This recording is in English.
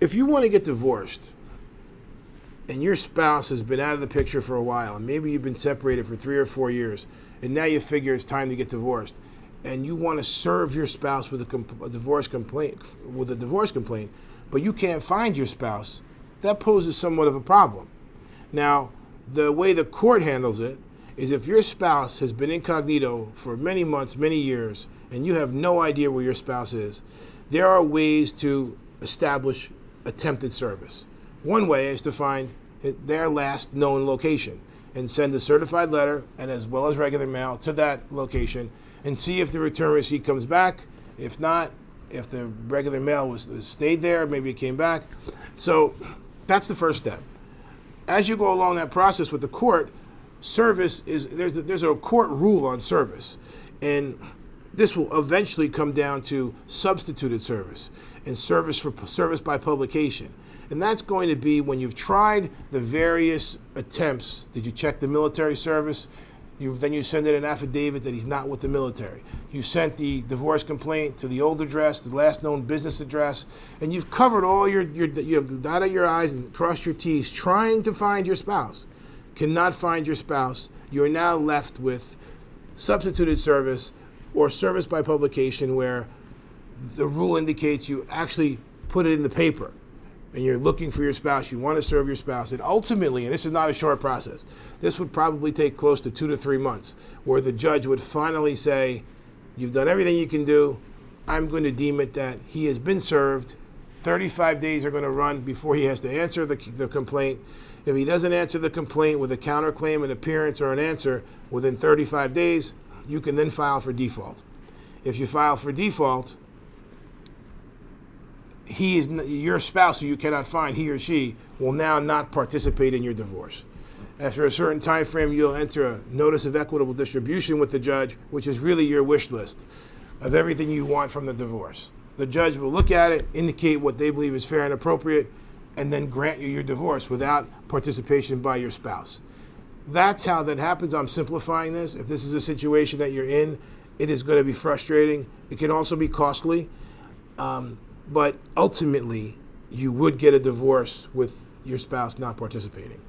If you want to get divorced and your spouse has been out of the picture for a while, and maybe you've been separated for 3 or 4 years, and now you figure it's time to get divorced, and you want to serve your spouse with a divorce complaint, but you can't find your spouse, that poses somewhat of a problem. Now, the way the court handles it is if your spouse has been incognito for many months, many years, and you have no idea where your spouse is, there are ways to establish attempted service. One way is to find their last known location and send a certified letter, and as well as regular mail, to that location and see if the return receipt comes back. If not, if the regular mail stayed there, maybe it came back. So that's the first step. As you go along that process with the court, service is, there's a court rule on service, and this will eventually come down to substituted service and service by publication. And that's going to be when you've tried the various attempts. Did you check the military service? Then you send in an affidavit that he's not with the military. You sent the divorce complaint to the old address, the last known business address, and you've covered all you've dotted your I's and crossed your T's trying to find your spouse. Cannot find your spouse. You are now left with substituted service or service by publication, where the rule indicates you actually put it in the paper and you're looking for your spouse, you want to serve your spouse. And ultimately, and this is not a short process, this would probably take close to 2 to 3 months, where the judge would finally say, you've done everything you can do, I'm going to deem it that he has been served. 35 days are going to run before he has to answer the complaint. If he doesn't answer the complaint with a counterclaim, an appearance, or an answer within 35 days, you can then file for default. If you file for default, he is your spouse who you cannot find, he or she will now not participate in your divorce. After a certain time frame, you'll enter a notice of equitable distribution with the judge, which is really your wish list of everything you want from the divorce. The judge will look at it, indicate what they believe is fair and appropriate, and then grant you your divorce without participation by your spouse. That's how that happens. I'm simplifying this. If this is a situation that you're in, it is going to be frustrating. It can also be costly. But ultimately, you would get a divorce with your spouse not participating.